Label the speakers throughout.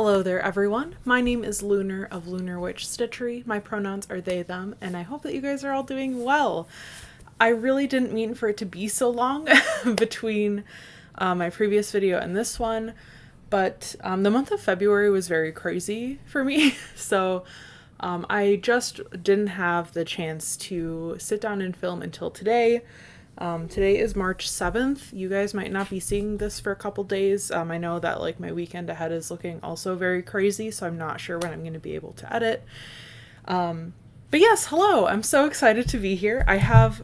Speaker 1: Hello there, everyone. My name is Lunar of Lunar Witch Stitchery. My pronouns are they, them, and I hope that you guys are all doing well. I really didn't mean for it to be so long between my previous video and this one, but the month of February was very crazy for me, so I just didn't have the chance to sit down and film until today. Today is March 7th. You guys might not be seeing this for a couple days. I know that like my weekend ahead is looking also very crazy, so I'm not sure when I'm going to be able to edit. But yes, hello. I'm so excited to be here. I have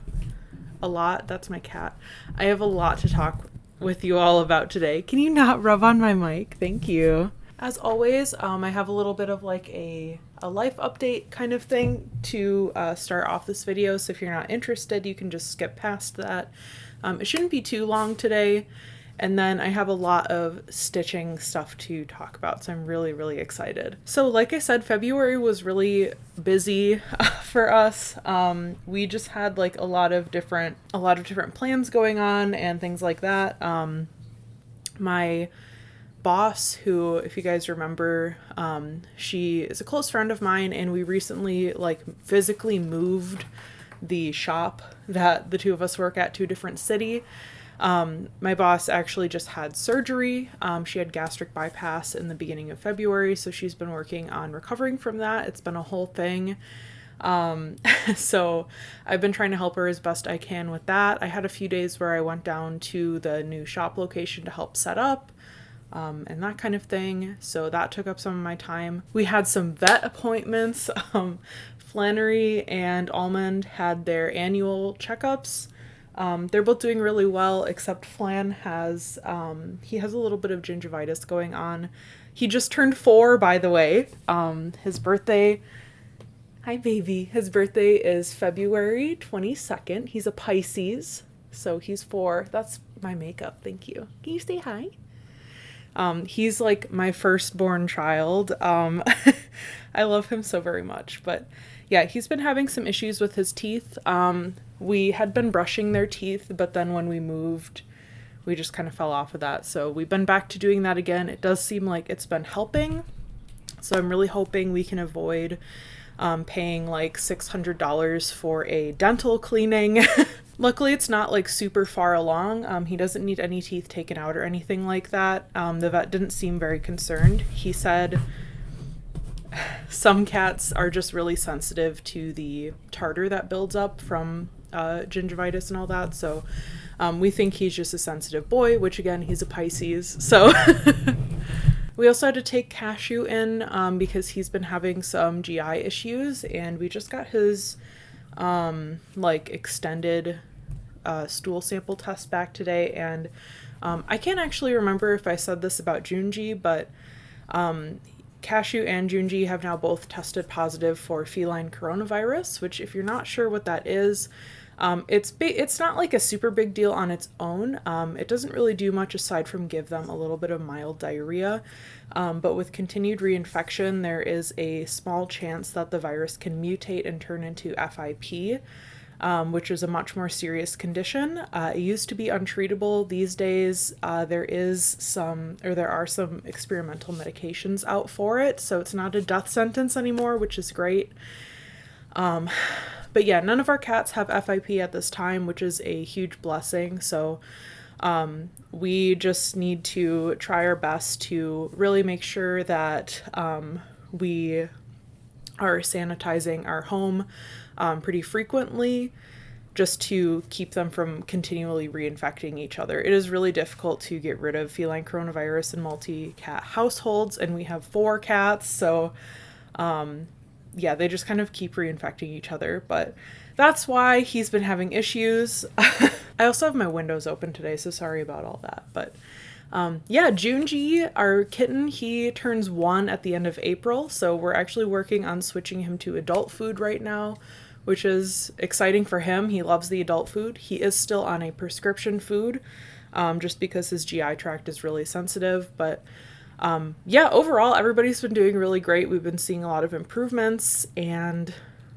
Speaker 1: a lot. That's my cat. I have a lot to talk with you all about today. Can you not rub on my mic? Thank you. As always, I have a little bit of like a life update kind of thing to start off this video, so if you're not interested, you can just skip past that. It shouldn't be too long today, and then I have a lot of stitching stuff to talk about, so I'm really excited. So like I said, February was really busy for us. We just had like a lot of different plans going on and things like that. My boss, who, if you guys remember, she is a close friend of mine, and we recently like physically moved the shop that the two of us work at to a different city. My boss actually just had surgery. She had gastric bypass in the beginning of February, so she's been working on recovering from that. It's been a whole thing. So I've been trying to help her as best I can with that. I had a few days where I went down to the new shop location to help set up and that kind of thing. So that took up some of my time. We had some vet appointments. Flannery and Almond had their annual checkups. They're both doing really well, except Flan has, he has a little bit of gingivitis going on. He just turned 4, by the way. His birthday, hi baby, his birthday is February 22nd. He's a Pisces, so he's 4. That's my makeup, thank you. Can you say hi? He's like my firstborn child. I love him so very much, but yeah, he's been having some issues with his teeth. We had been brushing their teeth, but then when we moved, we just kind of fell off of that. So we've been back to doing that again. It does seem like it's been helping. So I'm really hoping we can avoid paying like $600 for a dental cleaning. Luckily, it's not like super far along. He doesn't need any teeth taken out or anything like that. The vet didn't seem very concerned. He said some cats are just really sensitive to the tartar that builds up from gingivitis and all that. So we think he's just a sensitive boy, which again, he's a Pisces. So we also had to take Cashew in because he's been having some GI issues, and we just got his like extended stool sample test back today, and I can't actually remember if I said this about Junji, but Cashew and Junji have now both tested positive for feline coronavirus, which, if you're not sure what that is, it's not like a super big deal on its own. It doesn't really do much aside from give them a little bit of mild diarrhea, but with continued reinfection, there is a small chance that the virus can mutate and turn into FIP, which is a much more serious condition. It used to be untreatable. These days, there are some experimental medications out for it, so it's not a death sentence anymore, which is great. But yeah, none of our cats have FIP at this time, which is a huge blessing. So we just need to try our best to really make sure that we are sanitizing our home pretty frequently, just to keep them from continually reinfecting each other. It is really difficult to get rid of feline coronavirus in multi-cat households, and we have 4 cats, so yeah, they just kind of keep reinfecting each other, but that's why he's been having issues. I also have my windows open today, so sorry about all that, but yeah, Junji, our kitten, he turns 1 at the end of April, so we're actually working on switching him to adult food right now, which is exciting for him. He loves the adult food. He is still on a prescription food, just because his GI tract is really sensitive, but yeah, overall, everybody's been doing really great. We've been seeing a lot of improvements, and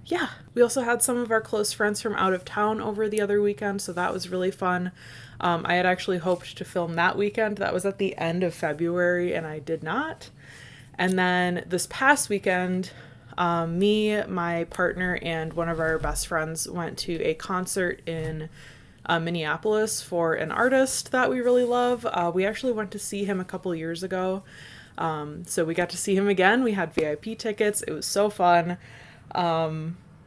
Speaker 1: yeah. We also had some of our close friends from out of town over the other weekend, so that was really fun. I had actually hoped to film that weekend. That was at the end of February, and I did not. And then this past weekend, me, my partner, and one of our best friends went to a concert in Minneapolis for an artist that we really love. We actually went to see him a couple years ago. So we got to see him again. We had VIP tickets. It was so fun.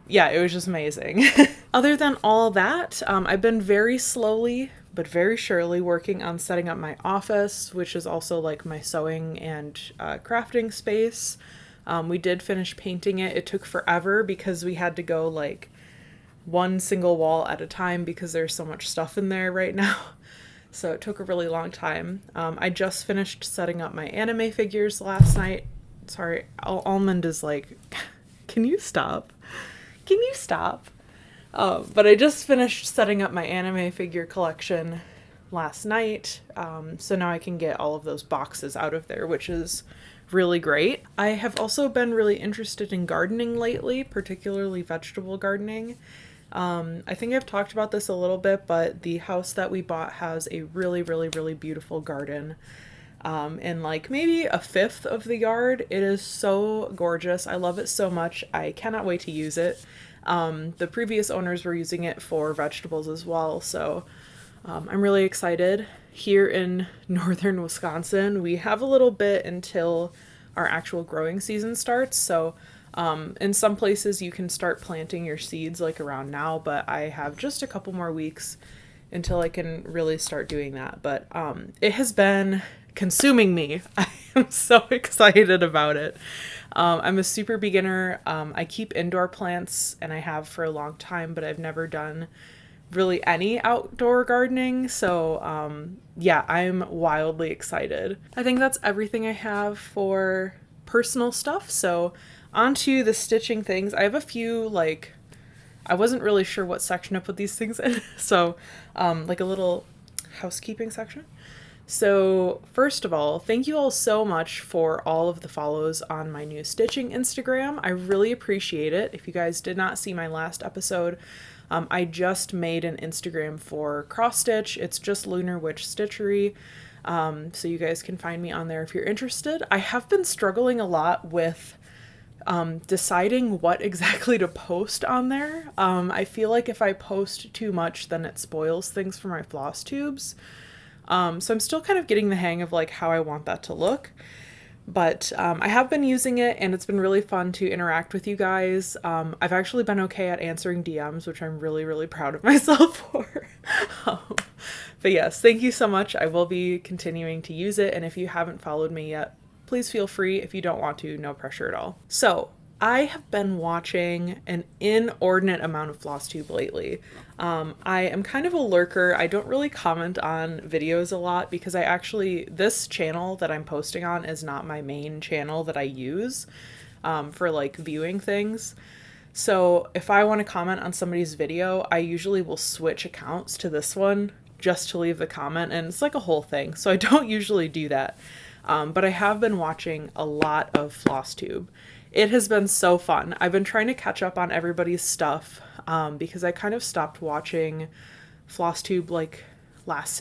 Speaker 1: Yeah, it was just amazing. Other than all that, I've been very slowly but very surely working on setting up my office, which is also like my sewing and crafting space. We did finish painting it. It took forever because we had to go like one single wall at a time because there's so much stuff in there right now. So it took a really long time. I just finished setting up my anime figures last night. Sorry, Almond is like, can you stop? Can you stop? But I just finished setting up my anime figure collection last night. So now I can get all of those boxes out of there, which is really great. I have also been really interested in gardening lately, particularly vegetable gardening. I think I've talked about this a little bit, but the house that we bought has a really, really, really beautiful garden. In like maybe a fifth of the yard. It is so gorgeous. I love it so much. I cannot wait to use it. The previous owners were using it for vegetables as well, so I'm really excited. Here in northern Wisconsin, we have a little bit until our actual growing season starts, so in some places you can start planting your seeds like around now, but I have just a couple more weeks until I can really start doing that. But it has been consuming me. I am so excited about it. I'm a super beginner. I keep indoor plants and I have for a long time, but I've never done really any outdoor gardening. So yeah, I'm wildly excited. I think that's everything I have for personal stuff. So on to the stitching things. I have a few, like, I wasn't really sure what section to put these things in. So like a little housekeeping section. So first of all, thank you all so much for all of the follows on my new stitching Instagram. I really appreciate it. If you guys did not see my last episode, I just made an Instagram for cross stitch. It's just Lunar Witch Stitchery. So you guys can find me on there if you're interested. I have been struggling a lot with deciding what exactly to post on there. I feel like if I post too much, then it spoils things for my floss tubes. So I'm still kind of getting the hang of like how I want that to look, but I have been using it and it's been really fun to interact with you guys. I've actually been okay at answering DMs, which I'm really, really proud of myself for. But yes, thank you so much. I will be continuing to use it, and if you haven't followed me yet, please feel free. If you don't want to, no pressure at all. So I have been watching an inordinate amount of Flosstube lately. I am kind of a lurker. I don't really comment on videos a lot because this channel that I'm posting on is not my main channel that I use for like viewing things. So if I want to comment on somebody's video, I usually will switch accounts to this one just to leave the comment, and it's like a whole thing. So I don't usually do that. But I have been watching a lot of Flosstube. It has been so fun. I've been trying to catch up on everybody's stuff because I kind of stopped watching Flosstube like last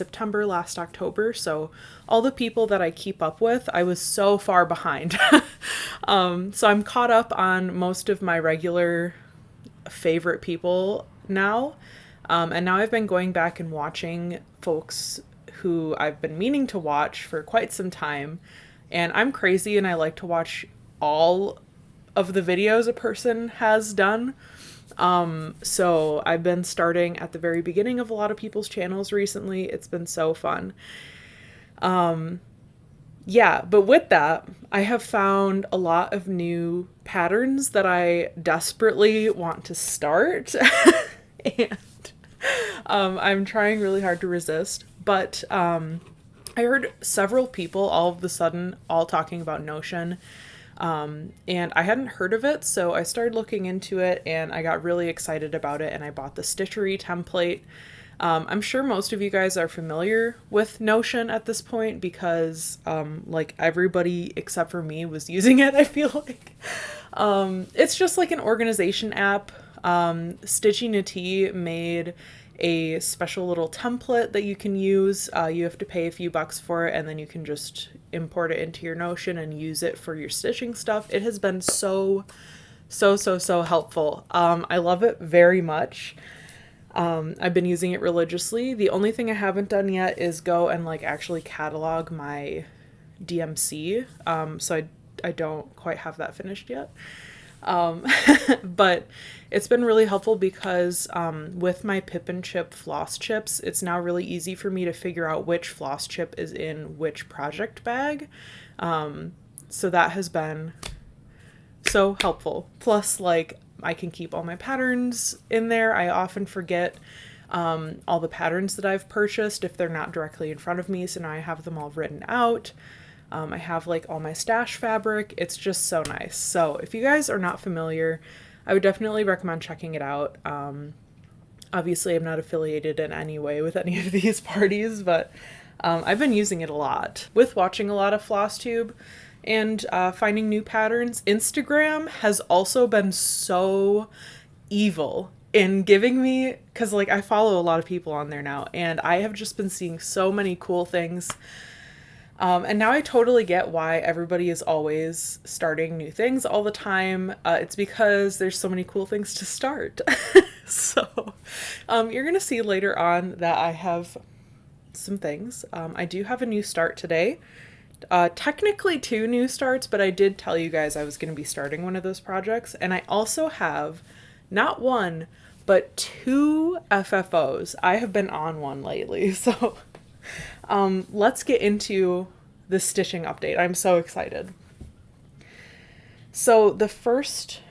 Speaker 1: October. So all the people that I keep up with, I was so far behind. So I'm caught up on most of my regular favorite people now. And now I've been going back and watching folks who I've been meaning to watch for quite some time. And I'm crazy and I like to watch all of the videos a person has done. So I've been starting at the very beginning of a lot of people's channels recently. It's been so fun. Yeah, but with that, I have found a lot of new patterns that I desperately want to start. And I'm trying really hard to resist. But I heard several people all of a sudden all talking about Notion. And I hadn't heard of it, so I started looking into it and I got really excited about it and I bought the Stitchery template. I'm sure most of you guys are familiar with Notion at this point because like everybody except for me was using it, I feel like. It's just like an organization app. Stitchy Natea made a special little template that you can use. You have to pay a few bucks for it and then you can just import it into your Notion and use it for your stitching stuff. It has been so helpful. I love it very much. I've been using it religiously. The only thing I haven't done yet is go and like actually catalog my DMC. So I don't quite have that finished yet. But it's been really helpful because with my Pip and Chip floss chips, it's now really easy for me to figure out which floss chip is in which project bag. So that has been so helpful. Plus, like, I can keep all my patterns in there. I often forget all the patterns that I've purchased if they're not directly in front of me, so now I have them all written out. I have like all my stash fabric. It's just so nice. So if you guys are not familiar, I would definitely recommend checking it out. Obviously, I'm not affiliated in any way with any of these parties, but I've been using it a lot. With watching a lot of Flosstube and finding new patterns, Instagram has also been so evil in giving me, because like I follow a lot of people on there now, and I have just been seeing so many cool things. And now I totally get why everybody is always starting new things all the time. It's because there's so many cool things to start. So you're going to see later on that I have some things. I do have a new start today. Technically 2 new starts, but I did tell you guys I was going to be starting one of those projects. And I also have not 1, but 2 FFOs. I have been on one lately. So let's get into the stitching update. I'm so excited. So the first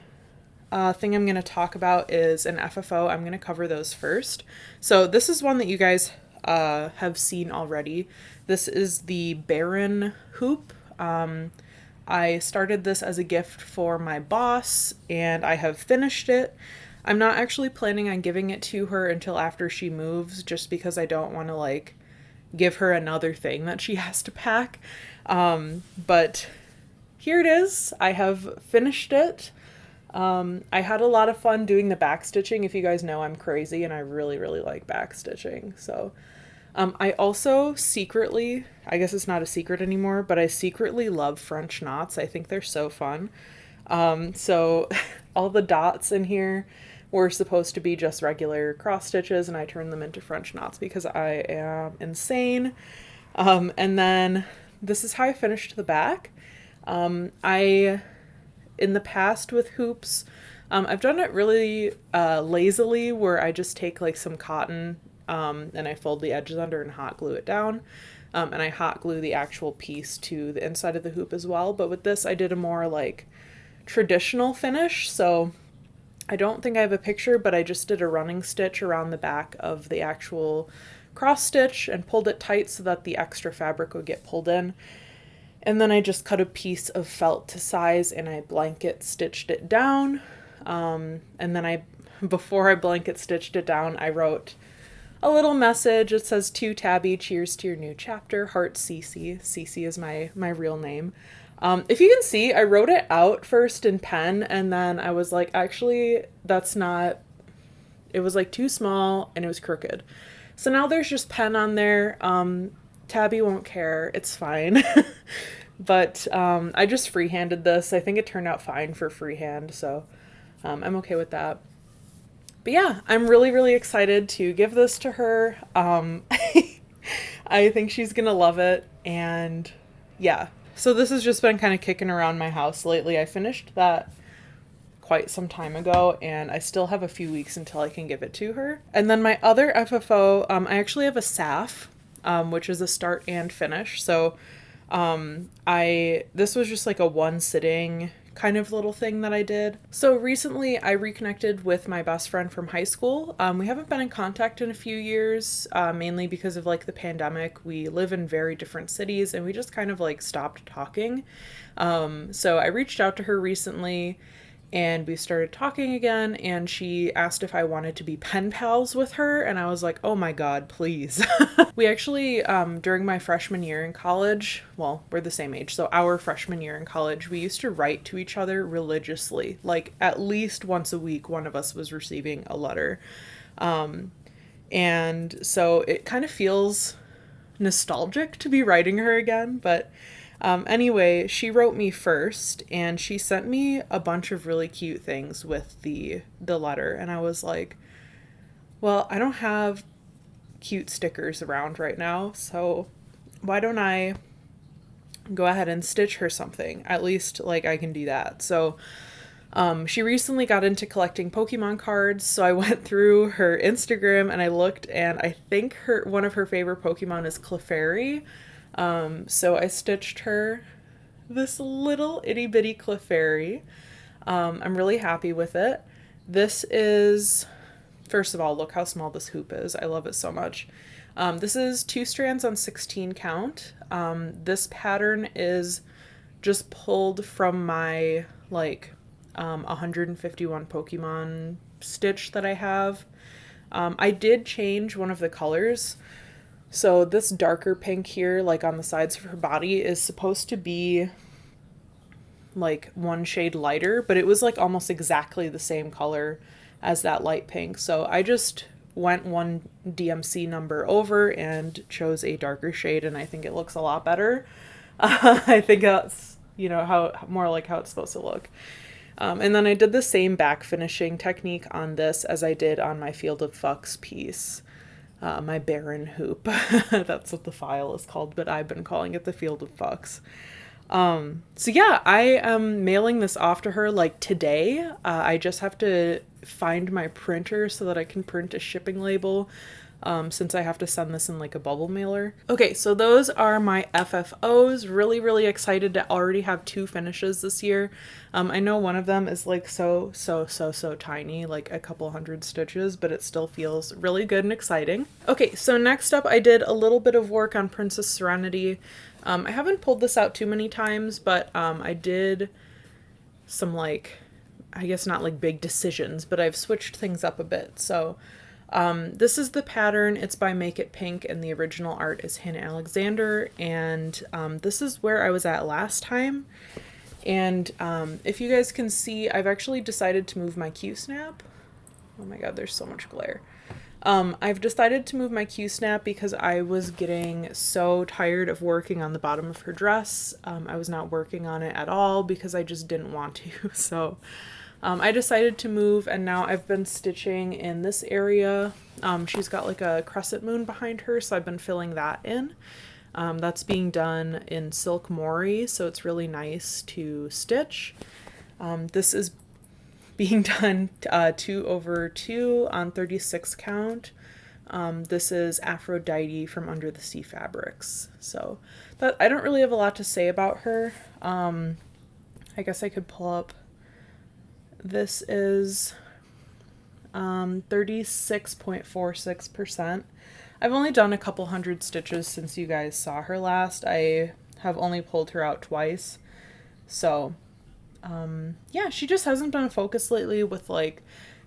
Speaker 1: thing I'm going to talk about is an FFO. I'm going to cover those first. So this is one that you guys have seen already. This is the Baron hoop. I started this as a gift for my boss, and I have finished it. I'm not actually planning on giving it to her until after she moves, just because I don't want to like give her another thing that she has to pack. But here it is. I have finished it. I had a lot of fun doing the back stitching. If you guys know, I'm crazy and I really, really like back stitching. So I also secretly, I guess it's not a secret anymore, but I secretly love French knots. I think they're so fun. So all the dots in here were supposed to be just regular cross stitches, and I turned them into French knots because I am insane. And then this is how I finished the back. In the past with hoops, I've done it really lazily, where I just take like some cotton and I fold the edges under and hot glue it down. And I hot glue the actual piece to the inside of the hoop as well. But with this, I did a more like traditional finish. So I don't think I have a picture, but I just did a running stitch around the back of the actual cross stitch and pulled it tight so that the extra fabric would get pulled in. And then I just cut a piece of felt to size and I blanket stitched it down. And then before I blanket stitched it down, I wrote a little message. It says, "To Tabby, cheers to your new chapter, heart Cece." Cece is my real name. If you can see, I wrote it out first in pen, and then I was like, actually, that's not, it was like too small and it was crooked. So now there's just pen on there. Tabby won't care. It's fine. But I just freehanded this. I think it turned out fine for freehand, so I'm okay with that. But yeah, I'm really, really excited to give this to her. I think she's gonna love it, and yeah. So this has just been kind of kicking around my house lately. I finished that quite some time ago, and I still have a few weeks until I can give it to her. And then my other FFO, I actually have a SAF, which is a start and finish. So this was just like a one sitting kind of little thing that I did. So recently I reconnected with my best friend from high school. We haven't been in contact in a few years, mainly because of like the pandemic. We live in very different cities and we just kind of like stopped talking. So I reached out to her recently and we started talking again, and she asked if I wanted to be pen pals with her, and I was like, oh my god, please. We actually, during my freshman year in college, well, we're the same age, so our freshman year in college, we used to write to each other religiously. Like, at least once a week, one of us was receiving a letter. And so it kind of feels nostalgic to be writing her again, but Anyway, she wrote me first, and she sent me a bunch of really cute things with the letter, and I was like, well, I don't have cute stickers around right now, so why don't I go ahead and stitch her something? At least, like, I can do that. So she recently got into collecting Pokemon cards, so I went through her Instagram and I looked, and I think one of her favorite Pokemon is Clefairy. So I stitched her this little itty bitty Clefairy. I'm really happy with it. This is, first of all, look how small this hoop is. I love it so much. This is 2 strands on 16 count. This pattern is just pulled from my, like, 151 Pokemon stitch that I have. I did change one of the colors. So this darker pink here, like on the sides of her body, is supposed to be like 1 shade lighter, but it was like almost exactly the same color as that light pink. So I just went 1 DMC number over and chose a darker shade, and I think it looks a lot better. I think that's, you know, how more like how it's supposed to look. And then I did the same back finishing technique on this as I did on my Field of Fucks piece. My Baron hoop. That's what the file is called, but I've been calling it the Field of Fucks. So yeah, I am mailing this off to her like today. I just have to find my printer so that I can print a shipping label, since I have to send this in like a bubble mailer. Okay, so those are my FFOs. Really, really excited to already have 2 finishes this year. I know one of them is like so tiny, like a couple hundred stitches, but it still feels really good and exciting. Okay, so next up I did a little bit of work on Princess Serenity. I haven't pulled this out too many times, but I did some, like, I guess not like big decisions, but I've switched things up a bit. So this is the pattern. It's by Make It Pink, and the original art is Hannah Alexander, and this is where I was at last time. And if you guys can see, I've actually decided to move my Q-snap. Oh my god, there's so much glare. I've decided to move my Q-snap because I was getting so tired of working on the bottom of her dress. I was not working on it at all because I just didn't want to. So I decided to move, and now I've been stitching in this area. She's got like a crescent moon behind her, so I've been filling that in. That's being done in Silk Mori, so it's really nice to stitch. This is being done 2/2 on 36 count. This is Aphrodite from Under the Sea Fabrics. So but I don't really have a lot to say about her. I guess I could pull up. This is 36.46%. I've only done a couple hundred stitches since you guys saw her last. I have only pulled her out twice. So yeah, she just hasn't been a focus lately with like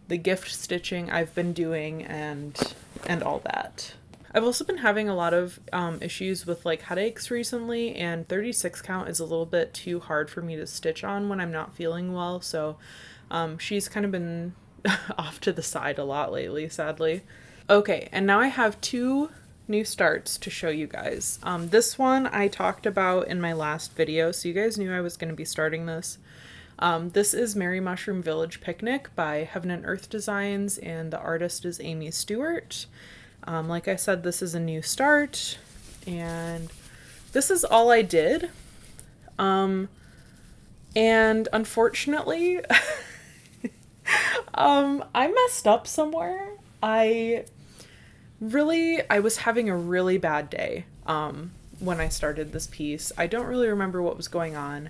Speaker 1: the gift stitching I've been doing and all that. I've also been having a lot of issues with like headaches recently, and 36 count is a little bit too hard for me to stitch on when I'm not feeling well. So she's kind of been off to the side a lot lately, sadly. Okay, and now I have 2 new starts to show you guys. This one I talked about in my last video, so you guys knew I was going to be starting this. This is Merry Mushroom Village Picnic by Heaven and Earth Designs, and the artist is Amy Stewart. Like I said, this is a new start, and this is all I did. And unfortunately, I messed up somewhere. I was having a really bad day when I started this piece. I don't really remember what was going on,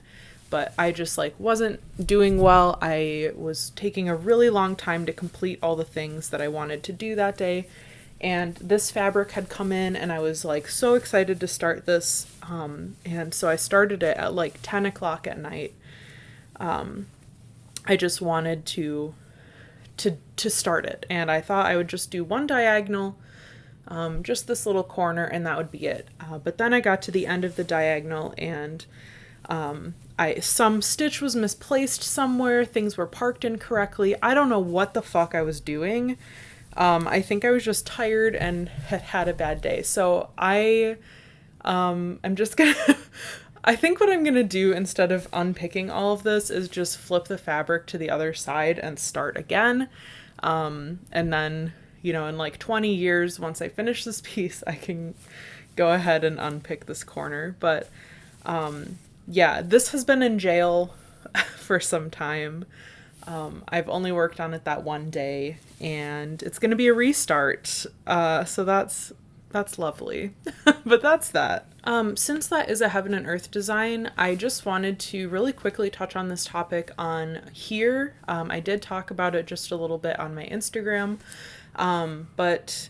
Speaker 1: but I just like wasn't doing well. I was taking a really long time to complete all the things that I wanted to do that day, and this fabric had come in, and I was like so excited to start this, and so I started it at like 10 o'clock at night. I just wanted to start it, and I thought I would just do 1 diagonal, just this little corner, and that would be it. But then I got to the end of the diagonal, and some stitch was misplaced somewhere. Things were parked incorrectly. I don't know what the fuck I was doing. I think I was just tired and had a bad day. So I'm just gonna I think what I'm going to do instead of unpicking all of this is just flip the fabric to the other side and start again. And then, in like 20 years, once I finish this piece, I can go ahead and unpick this corner. But yeah, this has been in jail for some time. I've only worked on it that one day, and it's going to be a restart. So that's lovely. But that's that. Since that is a heaven and earth design, I just wanted to really quickly touch on this topic on here. I did talk about it just a little bit on my Instagram, but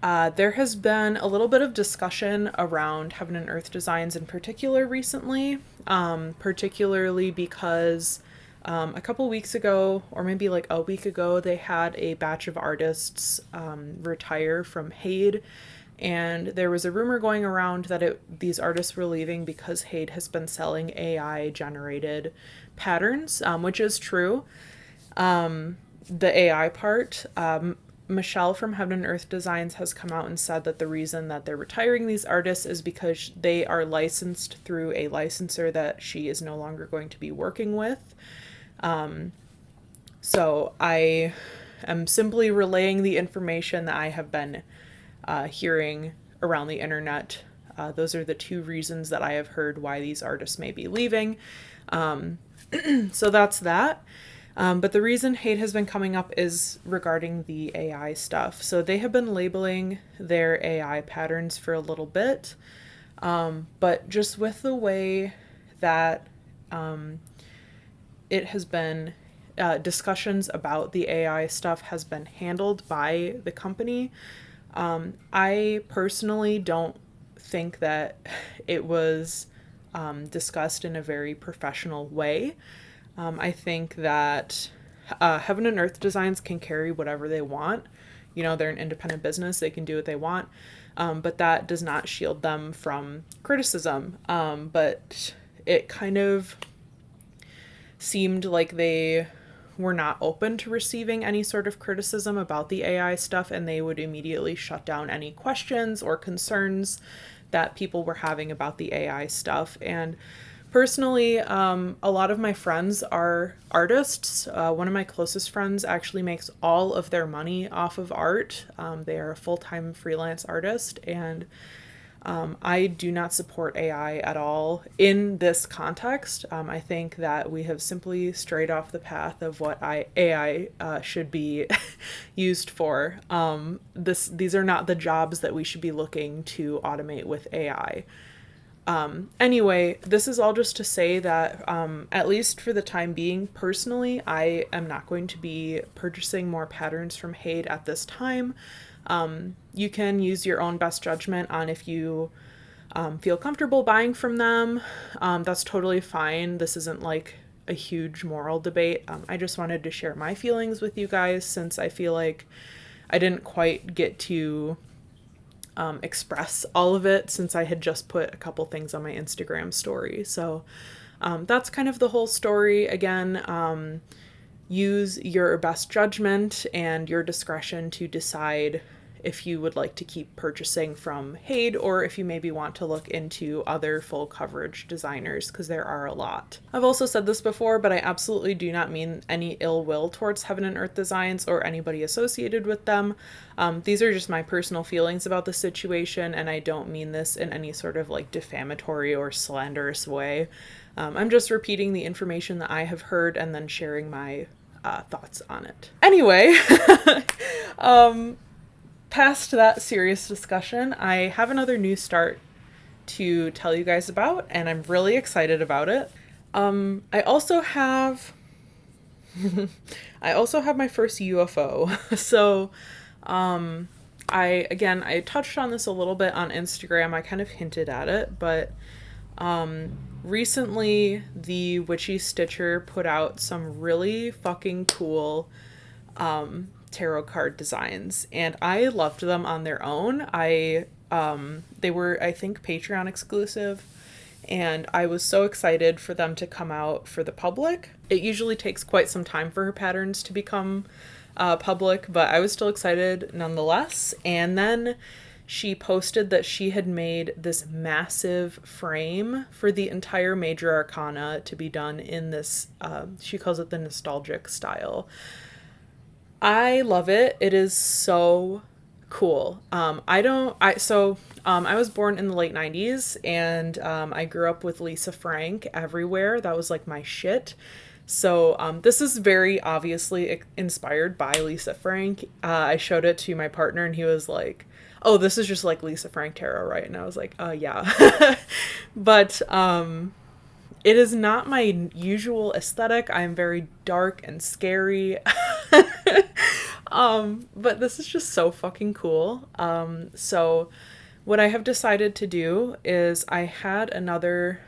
Speaker 1: there has been a little bit of discussion around heaven and earth designs in particular recently, particularly because a couple weeks ago, or maybe like a week ago, they had a batch of artists retire from HADE. And there was a rumor going around that these artists were leaving because HADE has been selling AI-generated patterns, which is true. The AI part, Michelle from Heaven and Earth Designs has come out and said that the reason that they're retiring these artists is because they are licensed through a licensor that she is no longer going to be working with. So I am simply relaying the information that I have been hearing around the internet. Those are the two reasons that I have heard why these artists may be leaving. So that's that. But the reason hate has been coming up is regarding the AI stuff. So they have been labeling their AI patterns for a little bit. But just with the way that it has been, discussions about the AI stuff has been handled by the company. I personally don't think that it was discussed in a very professional way. I think that Heaven and Earth Designs can carry whatever they want. They're an independent business. They can do what they want. But that does not shield them from criticism. But it kind of seemed like they were not open to receiving any sort of criticism about the AI stuff, and they would immediately shut down any questions or concerns that people were having about the AI stuff. And personally, a lot of my friends are artists. One of my closest friends actually makes all of their money off of art. They are a full-time freelance artist, and I do not support AI at all in this context. I think that we have simply strayed off the path of what AI should be used for. These are not the jobs that we should be looking to automate with AI. Anyway, this is all just to say that, at least for the time being, personally, I am not going to be purchasing more patterns from HADE at this time. You can use your own best judgment on if you feel comfortable buying from them. That's totally fine. This isn't like a huge moral debate. I just wanted to share my feelings with you guys, since I feel like I didn't quite get to express all of it, since I had just put a couple things on my Instagram story. So that's kind of the whole story. Again, use your best judgment and your discretion to decide if you would like to keep purchasing from HADE, or if you maybe want to look into other full coverage designers, because there are a lot. I've also said this before, but I absolutely do not mean any ill will towards Heaven and Earth Designs or anybody associated with them. These are just my personal feelings about the situation, and I don't mean this in any sort of like defamatory or slanderous way. I'm just repeating the information that I have heard and then sharing my thoughts on it. Anyway, past that serious discussion, I have another new start to tell you guys about, and I'm really excited about it. I also have my first UFO. So, I touched on this a little bit on Instagram. I kind of hinted at it, but recently the Witchy Stitcher put out some really fucking cool tarot card designs, and I loved them on their own. They were, I think, Patreon exclusive, and I was so excited for them to come out for the public. It usually takes quite some time for her patterns to become public, but I was still excited nonetheless. And then she posted that she had made this massive frame for the entire Major Arcana to be done in this, she calls it the nostalgic style. I love it. It is so cool. I was born in the late 90s, and I grew up with Lisa Frank everywhere. That was like my shit. So this is very obviously inspired by Lisa Frank. I showed it to my partner and he was like, oh, this is just like Lisa Frank tarot, right? And I was like, yeah. But it is not my usual aesthetic. I'm very dark and scary. But this is just so fucking cool. So what I have decided to do is I had another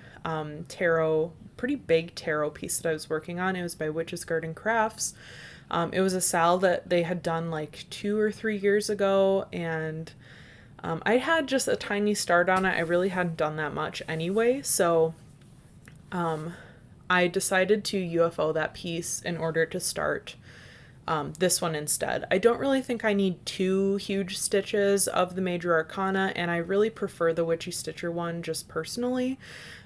Speaker 1: pretty big tarot piece that I was working on. It was by Witch's Garden Crafts. It was a sal that they had done like 2 or 3 years ago, and I had just a tiny start on it. I really hadn't done that much anyway, so I decided to UFO that piece in order to start this one instead. I don't really think I need 2 huge stitches of the Major Arcana, and I really prefer the Witchy Stitcher one just personally.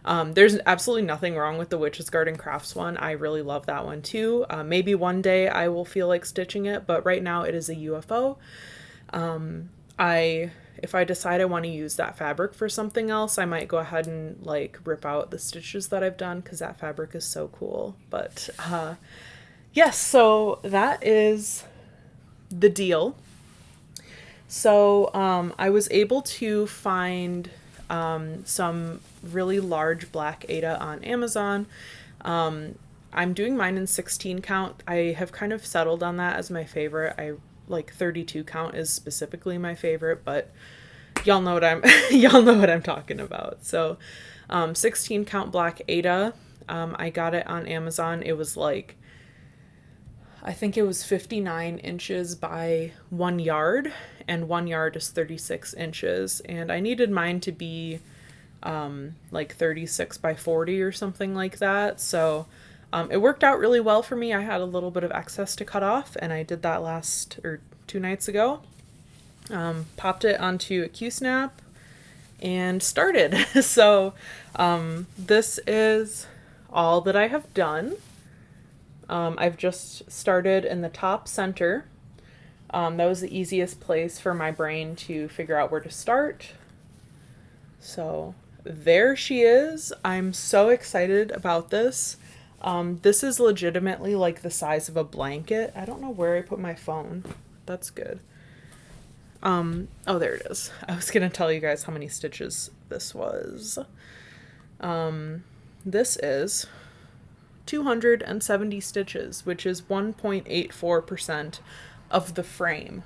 Speaker 1: There's absolutely nothing wrong with the Witch's Garden Crafts one. I really love that one too. Maybe one day I will feel like stitching it, but right now it is a UFO. If I decide I want to use that fabric for something else, I might go ahead and like rip out the stitches that I've done because that fabric is so cool. But yes, so that is the deal. So I was able to find some really large black Aida on Amazon. I'm doing mine in 16 count. I have kind of settled on that as my favorite. I like 32 count is specifically my favorite, but y'all know what I'm talking about. So 16 count black Aida. I got it on Amazon. It was like, I think it was 59 inches by 1 yard, and 1 yard is 36 inches. And I needed mine to be like 36 by 40 or something like that. So it worked out really well for me. I had a little bit of excess to cut off, and I did that 2 nights ago. Popped it onto a Q-snap and started. So this is all that I have done. I've just started in the top center. That was the easiest place for my brain to figure out where to start. So there she is. I'm so excited about this. This is legitimately like the size of a blanket. I don't know where I put my phone. That's good. Oh, there it is. I was going to tell you guys how many stitches this was. This is 270 stitches, which is 1.84% of the frame.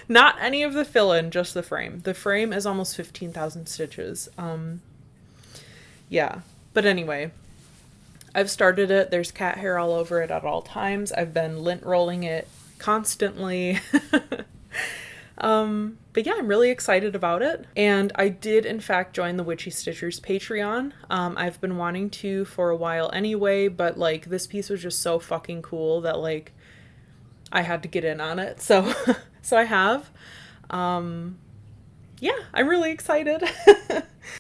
Speaker 1: Not any of the fill-in, just the frame. The frame is almost 15,000 stitches. Yeah. But anyway, I've started it. There's cat hair all over it at all times. I've been lint rolling it constantly. But yeah, I'm really excited about it. And I did, in fact, join the Witchy Stitchers Patreon. I've been wanting to for a while anyway, but like this piece was just so fucking cool that like I had to get in on it. So, so I have. Yeah, I'm really excited.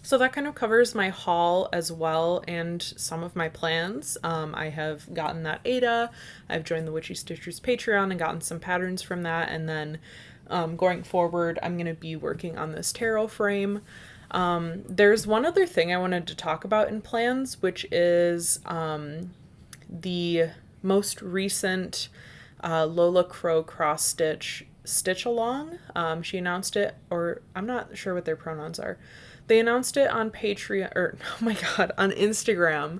Speaker 1: So that kind of covers my haul as well and some of my plans. I have gotten that Aida. I've joined the Witchy Stitchers Patreon and gotten some patterns from that. And then going forward, I'm going to be working on this tarot frame. There's one other thing I wanted to talk about in plans, which is the most recent Lola Crow cross stitch along. She announced it, or I'm not sure what their pronouns are. They announced it on Patreon, or oh my god, on Instagram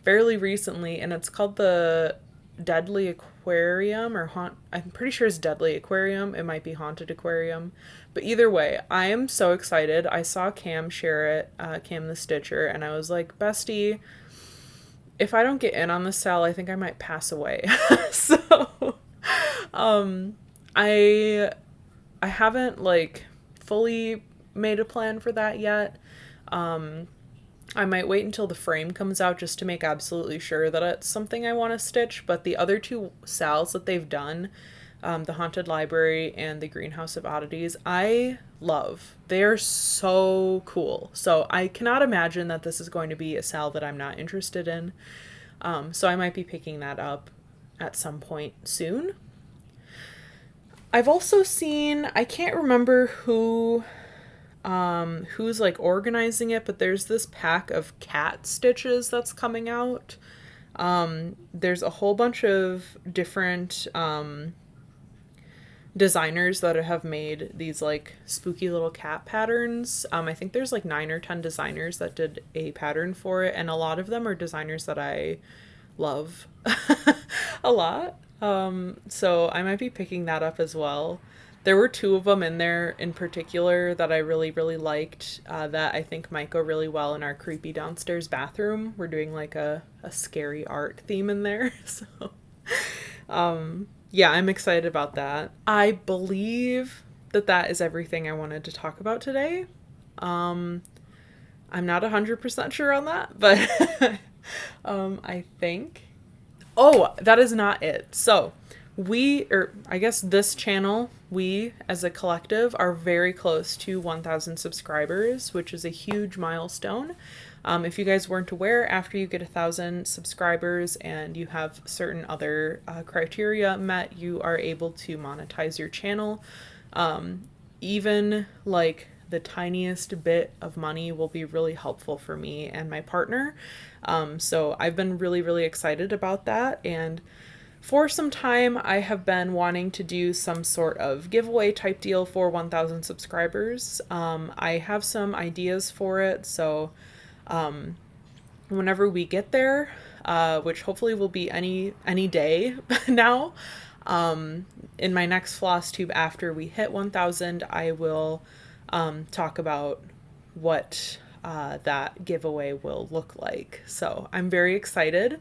Speaker 1: fairly recently, and it's called the Deadly Aquarium, or I'm pretty sure it's Deadly Aquarium. It might be Haunted Aquarium. But either way, I am so excited. I saw Cam share it, Cam the Stitcher, and I was like, bestie, if I don't get in on the sale, I think I might pass away. So, I haven't like fully made a plan for that yet. I might wait until the frame comes out just to make absolutely sure that it's something I want to stitch, but the other 2 sals that they've done, the Haunted Library and the Greenhouse of Oddities, I love. They're so cool. So I cannot imagine that this is going to be a sale that I'm not interested in. So I might be picking that up at some point soon. I've also seen, I can't remember who's like organizing it, but there's this pack of cat stitches that's coming out. There's a whole bunch of different designers that have made these like spooky little cat patterns. I think there's like 9 or 10 designers that did a pattern for it, and a lot of them are designers that I love a lot. So I might be picking that up as well. There were 2 of them in there in particular that I really, really liked, that I think might go really well in our creepy downstairs bathroom. We're doing like a scary art theme in there. So, yeah, I'm excited about that. I believe that is everything I wanted to talk about today. I'm not 100% sure on that, but I think. Oh, that is not it. So I guess this channel, we as a collective are very close to 1,000 subscribers, which is a huge milestone. If you guys weren't aware, after you get 1,000 subscribers and you have certain other criteria met, you are able to monetize your channel. Even like the tiniest bit of money will be really helpful for me and my partner. So I've been really, really excited about that. And for some time, I have been wanting to do some sort of giveaway type deal for 1,000 subscribers. I have some ideas for it. So whenever we get there, which hopefully will be any day now, in my next Flosstube after we hit 1,000, I will talk about what that giveaway will look like. So I'm very excited.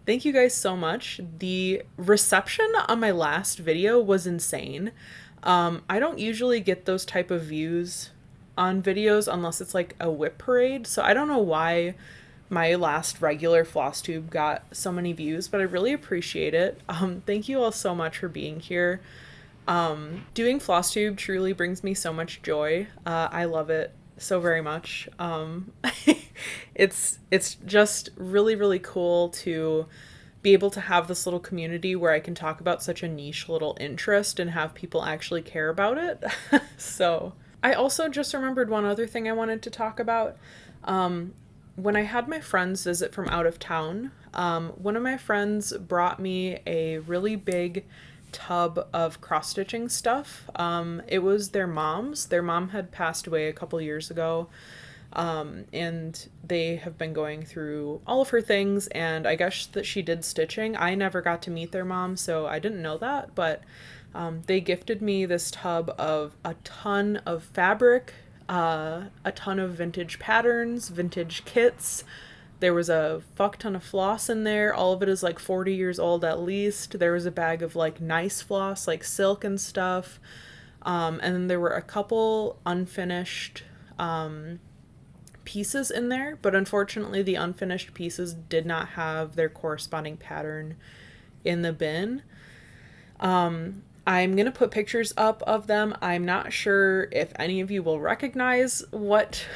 Speaker 1: Thank you guys so much. The reception on my last video was insane. I don't usually get those type of views on videos unless it's like a whip parade. So I don't know why my last regular Flosstube got so many views, but I really appreciate it. Thank you all so much for being here. Doing Flosstube truly brings me so much joy. I love it so very much. It's just really, really cool to be able to have this little community where I can talk about such a niche little interest and have people actually care about it. So I also just remembered one other thing I wanted to talk about. When I had my friends visit from out of town, one of my friends brought me a really big tub of cross-stitching stuff. It was their mom's. Their mom had passed away a couple years ago, and they have been going through all of her things, and I guess that she did stitching. I never got to meet their mom, so I didn't know that, but they gifted me this tub of a ton of fabric, a ton of vintage patterns, vintage kits. There was a fuck ton of floss in there. All of it is like 40 years old at least. There was a bag of like nice floss, like silk and stuff. And then there were a couple unfinished pieces in there, but unfortunately the unfinished pieces did not have their corresponding pattern in the bin. I'm going to put pictures up of them. I'm not sure if any of you will recognize what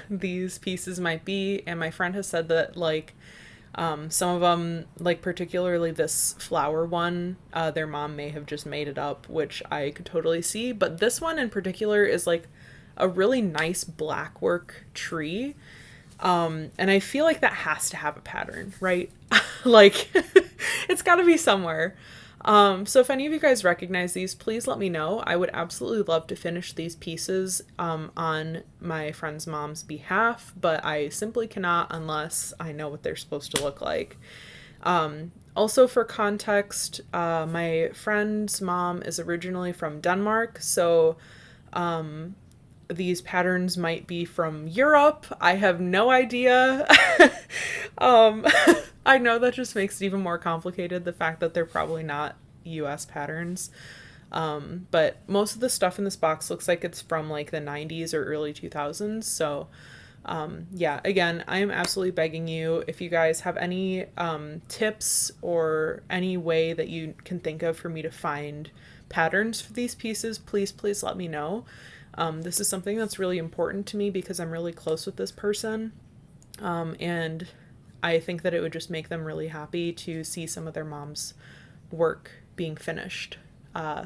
Speaker 1: these pieces might be. And my friend has said that like some of them, like particularly this flower one, their mom may have just made it up, which I could totally see. But this one in particular is like a really nice blackwork tree. And I feel like that has to have a pattern, right? Like it's got to be somewhere. So if any of you guys recognize these, please let me know. I would absolutely love to finish these pieces on my friend's mom's behalf, but I simply cannot unless I know what they're supposed to look like. Also for context, my friend's mom is originally from Denmark, so these patterns might be from Europe. I have no idea. I know that just makes it even more complicated, the fact that they're probably not US patterns. But most of the stuff in this box looks like it's from like the 90s or early 2000s. So yeah, again, I am absolutely begging you, if you guys have any tips or any way that you can think of for me to find patterns for these pieces, please let me know. This is something that's really important to me because I'm really close with this person. And I think that it would just make them really happy to see some of their mom's work being finished.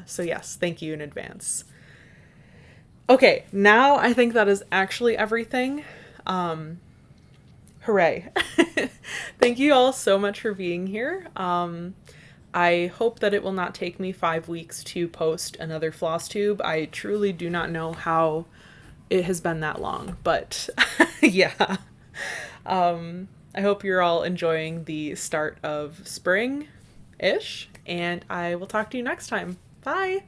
Speaker 1: So yes, thank you in advance. Okay, now I think that is actually everything. Hooray. Thank you all so much for being here. I hope that it will not take me 5 weeks to post another Flosstube. I truly do not know how it has been that long, but yeah. I hope you're all enjoying the start of spring-ish, and I will talk to you next time. Bye!